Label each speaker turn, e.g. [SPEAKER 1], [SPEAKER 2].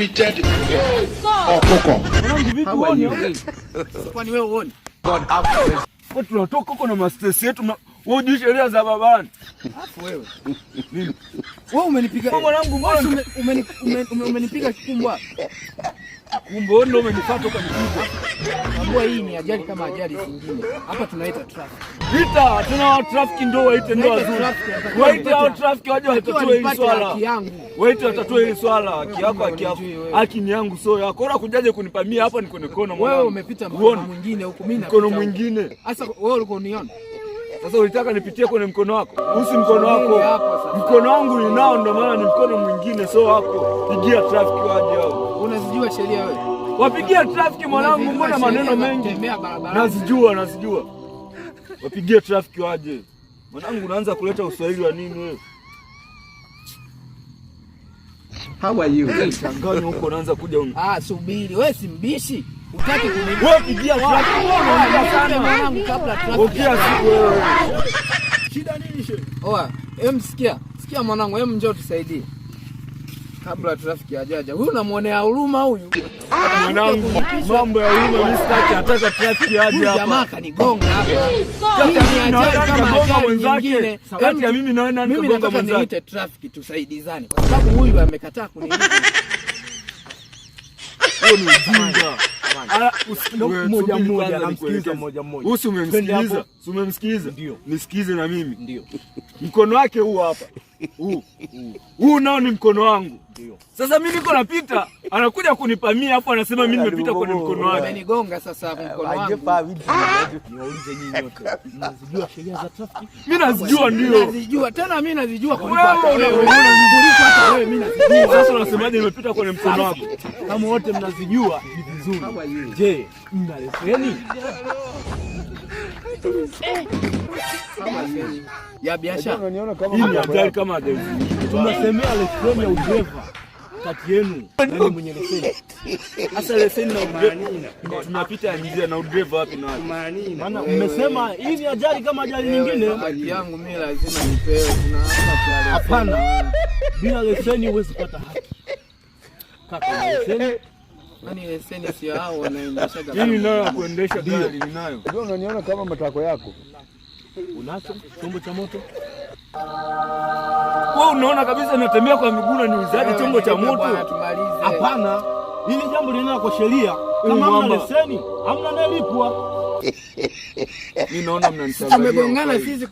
[SPEAKER 1] repeated Okoko.
[SPEAKER 2] Kwani wewe uone?
[SPEAKER 3] God have
[SPEAKER 4] kwa tunatoka huko na masters yetu wewe juu sheria za babani.
[SPEAKER 2] Alafu wewe. Nini? Wewe umenipiga.
[SPEAKER 4] Kwa mwanangu mbona
[SPEAKER 2] umenipiga kikumbwa?
[SPEAKER 4] Kumbe ndio umenifuata ukanipiga.
[SPEAKER 2] Ambua hii ni ajali kama ajali zingine. Hapa tunaita traffic.
[SPEAKER 4] Vita, tuna traffic ndio waite ndio wazuri. Waite hao traffic waje watatue hili swala. Waite watatue hili swala, haki yako haki yako. Haki ni yangu sio yako. Bora kujaje kunipamia hapa niko mkono mwanangu.
[SPEAKER 2] Wewe umepita mkono mwingine huko mimi na
[SPEAKER 4] mkono mwingine.
[SPEAKER 2] Sasa wewe ulikuwa uniona?
[SPEAKER 4] Sasa ulitaka nipitie kwenye mkono wako. Usi mkono wako. Mkono wangu ninao ndio maana ni mkono mwingine sio wako. Pigia traffic waje hao.
[SPEAKER 2] Unazijua sheria wewe?
[SPEAKER 4] Wapigia traffic mwanangu, mbona maneno mengi? Nazijua. Wapigie traffic waje. Mwanangu unaanza kuleta uswahili wa nini wewe?
[SPEAKER 3] How are you?
[SPEAKER 4] Changanya huko unaanza kuja
[SPEAKER 2] subiri. Wewe si mbishi. Utaki kuniambia.
[SPEAKER 4] Wewe pigia traffic. Unaongea sana
[SPEAKER 2] mwanangu kabla traffic.
[SPEAKER 4] Ongea siku wewe.
[SPEAKER 2] Shida nini shehe? Oa, sikia mwanangu, njoo tusaidie. Kabla trafiki hajaja. Huyu unamuonea huruma huyu.
[SPEAKER 4] Mwanangu, mambo ya huruma mimi sitaki, nataka trafiki aje hapa.
[SPEAKER 2] Jamaa kanigonga hapa. Ni ajali kama ajali nyingine.
[SPEAKER 4] Kati ya mimi na wewe nani kugonga mwenzake?
[SPEAKER 2] Mimi niite trafiki tusaidizane. Kwa sababu huyu amekataa kunilipa.
[SPEAKER 4] Wewe ni ujinga.
[SPEAKER 3] Mmoja anamsikiliza mmoja.
[SPEAKER 4] Usi umemsikiliza? Si umemsikiliza?
[SPEAKER 3] Ndio.
[SPEAKER 4] Nisikize na mimi.
[SPEAKER 3] Ndio.
[SPEAKER 4] Mkono wake huu hapa. Huu nao ni mkono wangu.
[SPEAKER 3] Ndio.
[SPEAKER 4] Sasa mimi niko napita, anakuja kunipamia hapo anasema mimi nimepita kwenye mkono wake.
[SPEAKER 2] Amenigonga sasa hapo mkono wangu.
[SPEAKER 3] Niwaulize nyinyi wote. Mnazijua sheria za traffic?
[SPEAKER 4] Mimi nazijua ndio.
[SPEAKER 2] Nazijua. Tena mimi nazijua
[SPEAKER 4] kuliko hata wewe mimi nazijua. Sasa unasemaje nimepita kwenye mkono wako?
[SPEAKER 3] Kama wote mnazijua ni vizuri. Je, mna leseni?
[SPEAKER 2] Ya biashara.
[SPEAKER 4] Hii ni ajali kama ajali.
[SPEAKER 3] Tunasemea leseni ya udereva kati yenu. Nani mwenye leseni?
[SPEAKER 4] Sasa leseni na udereva tunapita njia na udereva wapi na wapi?
[SPEAKER 3] Maana mmesema hii ni ajali kama ajali nyingine.
[SPEAKER 2] Haki yangu mimi lazima nipewe. Kuna hapa.
[SPEAKER 3] Hapana. Bila leseni huwezi kupata haki. Kaka leseni.
[SPEAKER 2] Nani leseni si hao wanaendesha gari?
[SPEAKER 4] Mimi nayo kuendesha gari ninayo.
[SPEAKER 5] Ndio unaniona kama matako yako.
[SPEAKER 3] Unacho chombo cha moto?
[SPEAKER 4] Wewe unaona kabisa natembea kwa miguu na niuzaje chombo cha moto?
[SPEAKER 3] Hapana. Hili jambo linaenda kwa sheria. Kama hamna leseni, hamna nalipwa.
[SPEAKER 4] Mimi naona mnanishangalia.
[SPEAKER 2] Tumegongana sisi.